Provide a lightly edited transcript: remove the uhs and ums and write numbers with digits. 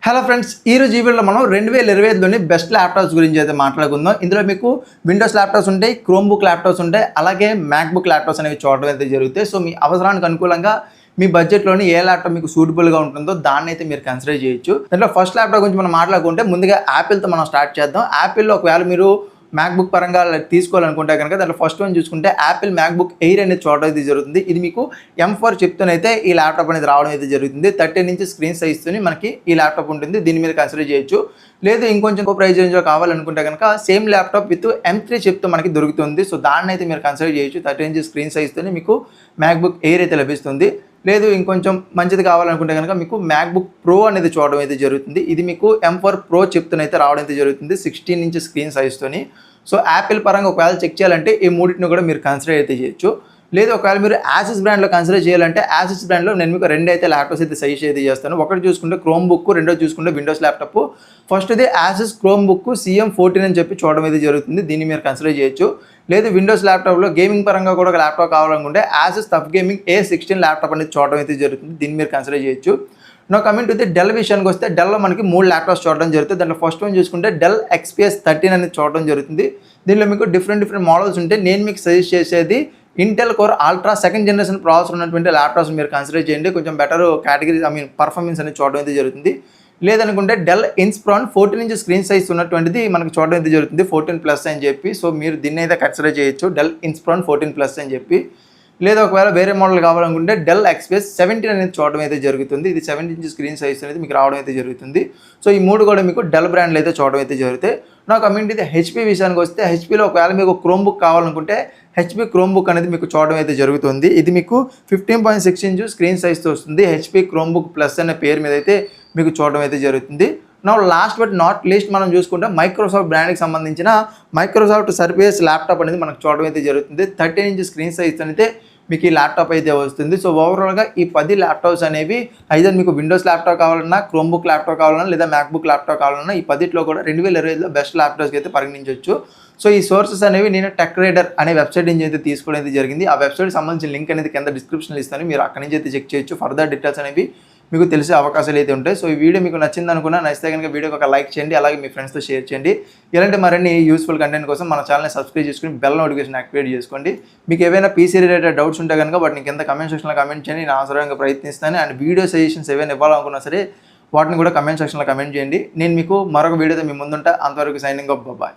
Hello friends, ఈ రోజు ఈ వీడియోలో మనం 2025లోని బెస్ట్ ల్యాప్టాప్స్ గురించి అయితే మాట్లాడుకుందాం. ఇందులో మీకు విండోస్ ల్యాప్టాప్స్ ఉంటాయి, క్రోమ్బుక్ ల్యాప్టాప్స్ ఉంటాయి, అలాగే మ్యాక్బుక్ ల్యాప్టాప్స్ అనేవి చూడడం అయితే జరుగుతాయి. సో మీ అవసరానికి అనుకూలంగా మీ బడ్జెట్లోని ఏ ల్యాప్టాప్ మీకు సూటబుల్గా ఉంటుందో దాన్ని అయితే మీరు కన్సిడర్ చేయొచ్చు. దాంట్లో ఫస్ట్ ల్యాప్టాప్ గురించి మనం మాట్లాడుకుంటే ముందుగా యాపిల్తో మనం స్టార్ట్ చేద్దాం. యాపిల్లో ఒకవేళ మీరు మ్యాక్బుక్ పరంగా తీసుకోవాలనుకుంటే కనుక దాంట్లో ఫస్ట్ వన్ చూసుకుంటే యాపిల్ మ్యాక్బుక్ ఎయిర్ అనేది చూడడం అయితే జరుగుతుంది. ఇది మీకు M4 చిప్తోనైతే ఈ ల్యాప్టాప్ అనేది రావడం అయితే జరుగుతుంది. 13 ఇంచ్ స్క్రీన్ సైజ్తోని మనకి ఈ ల్యాప్టాప్ ఉంటుంది. దీన్ని మీరు కన్సిడర్ చేయొచ్చు. లేదు ఇంకొంచెం ప్రైస్ రేంజ్లో కావాలనుకుంటే కనుక సేమ్ ల్యాప్టాప్ విత్ M3 చిప్తో మనకి దొరుకుతుంది. సో దాన్ని అయితే మీరు కన్సిడర్ చేయొచ్చు. 13 ఇంచ్ స్క్రీన్ సైజ్తోని మీకు మ్యాక్బుక్ ఎయిర్ అయితే లభిస్తుంది. లేదు ఇంకొంచెం మంచిది కావాలనుకుంటే కనుక మీకు మ్యాక్బుక్ ప్రో అనేది చూడడం అయితే జరుగుతుంది. ఇది మీకు M4 ప్రో చిప్తోనైతే రావడం అయితే జరుగుతుంది 16 ఇంచ్ స్క్రీన్ సైజ్తోని. సో యాపిల్ పరంగా ఒకవేళ చెక్ చేయాలంటే ఈ మూడింటిని కూడా మీరు కన్సిడర్ అయితే చేయొచ్చు. లేదు ఒకవేళ మీరు యాసిస్ బ్రాండ్లో కన్సిడర్ చేయాలంటే యాసిస్ బ్రాండ్లో నేను మీకు రెండు అయితే ల్యాప్టాప్స్ అయితే సజెస్ట్ అయితే చేస్తాను. ఒకటి చూసుకుంటే క్రోమ్బుక్, రెండోది చూసుకుంటే విండోస్ ల్యాప్టాప్. ఫస్ట్ది యాసిస్ క్రోమ్బుక్ CM14 అని చెప్పి చూడడం అయితే జరుగుతుంది. దీన్ని మీరు కన్సిడర్ చేయొచ్చు. లేదు విండోస్ ల్యాప్టాప్లో గేమింగ్ పరంగా కూడా ఒక ల్యాప్టాప్ కావాలనుకుంటే యాసిస్ టఫ్ గేమింగ్ A16 ల్యాప్టాప్ అనేది చూడడం అయితే జరుగుతుంది. దీన్ని మీరు కన్సిడర్ చేయొచ్చు. నా కమింగ్ టు ది డెల్ విషయానికి వస్తే డెల్లో మనకి 3 ల్యాప్టాప్స్ చూడడం జరుగుతుంది. దాంట్లో ఫస్ట్ వన్ చూసుకుంటే డెల్ XPS 13 అనేది చూడడం జరుగుతుంది. దీనిలో మీకు డిఫరెంట్ మోడల్స్ ఉంటాయి. నేను మీకు సజెస్ట్ చేసేది Intel core ultra second generation processor ఉన్నటువంటి ల్యాప్టాప్స్ మీరు కన్సిడర్ చేయండి. కొంచెం బెటర్ కేటగిరీ పర్ఫార్మెన్స్ అనేది చూడడం అయితే జరుగుతుంది. లేదనుకుంటే Dell Inspiron 14 inch screen size ఉన్నటువంటిది మనకి చూడడం అయితే జరుగుతుంది 14+ అని చెప్పి. సో మీరు దీన్ని అయితే కన్సిడర్ చేయొచ్చు డెల్ ఇన్స్పిరాన్ 14+ అని చెప్పి. లేదా ఒకవేళ వేరే మోడల్ కావాలనుకుంటే డెల్ XPS 17 అనేది చూడడం అయితే జరుగుతుంది. ఇది 17 ఇంచ్ స్క్రీన్ సైజ్ అనేది మీకు రావడం అయితే జరుగుతుంది. సో ఈ మూడు కూడా మీకు డెల్ బ్రాండ్లో అయితే చూడడం అయితే జరుగుతాయి. నాకు కమింగ్ ఇది HP విషయానికి వస్తే HPలో ఒకవేళ మీకు క్రోమ్బుక్ కావాలనుకుంటే HP క్రోమ్బుక్ అనేది మీకు చూడడం అయితే జరుగుతుంది. ఇది మీకు 15.6 ఇంచ్ స్క్రీన్ సైజ్తో వస్తుంది. HP క్రోమ్బుక్ ప్లస్ అనే పేరు మీద అయితే మీకు చూడడం అయితే జరుగుతుంది. నా లాస్ట్ బట్ నాట్ లీస్ట్ మనం చూసుకుంటే మైక్రోసాఫ్ట్ బ్రాండ్కి సంబంధించిన మైక్రోసాఫ్ట్ సర్ఫేస్ ల్యాప్టాప్ అనేది మనకు చూడడం అయితే జరుగుతుంది. 13 ఇంచ్ స్క్రీన్ సైజ్ అయితే మీకు ఈ ల్యాప్టాప్ అయితే వస్తుంది. సో ఓవరాల్గా ఈ 10 ల్యాప్టాప్స్ అనేవి ఐదర్ మీకు విండోస్ ల్యాప్టాప్ కావాలన్నా, క్రోమ్బుక్ ల్యాప్టాప్ కావాలన్నా, లేదా మ్యాక్బుక్ ల్యాప్టాప్ కావాలన్నా ఈ 10లో కూడా 2025లో బెస్ట్ ల్యాప్టాప్స్కి అయితే పరిగణించవచ్చు. సో ఈ సోర్సెస్ అనేవి నేను టెక్ రైడర్ అనే వెబ్సైట్ నుంచి అయితే తీసుకోవడం అయితే జరిగింది. ఆ వెబ్సైట్కి సంబంధించిన లింక్ అనేది కింద డిస్క్రిప్షన్లో ఇస్తాను. మీరు అక్కడి నుంచి అయితే చెక్ చేయొచ్చు. ఫర్దర్ డీటెయిల్స్ అనేవి మీకు తెలిసే అవకాశాలు అయితే ఉంటాయి. సో ఈ వీడియో మీకు నచ్చింది అనుకున్నా, నచ్చితే కనుక వీడియోకి ఒక లైక్ చేయండి, అలాగే మీ ఫ్రెండ్స్తో షేర్ చేయండి. ఇలాంటి మరిన్ని యూస్ఫుల్ కంటెంట్ కోసం మన ఛానల్ని సబ్స్క్రైబ్ చేసుకుని బెల్ నోటిఫికేషన్ యాక్టివేట్ చేసుకోండి. మీకు ఏవైనా PC రిలేటెడ్ డౌట్స్ ఉంటే కనుక వాటిని కింద కమెంట్ సెక్షన్లో కమెంట్ చేయండి. నేను అవసరంగా ప్రయత్నిస్తాను. అండ్ వీడియో సజెషన్స్ ఏవైనా ఇవ్వాలనుకున్నా సరే వాటిని కూడా కమెంట్ సెక్షన్లో కమెంట్ చేయండి. నేను మీకు మరొక వీడియోతో మీ ముందుంటా. అంతవరకు సైనింగ్ ఆఫ్, బాయ్.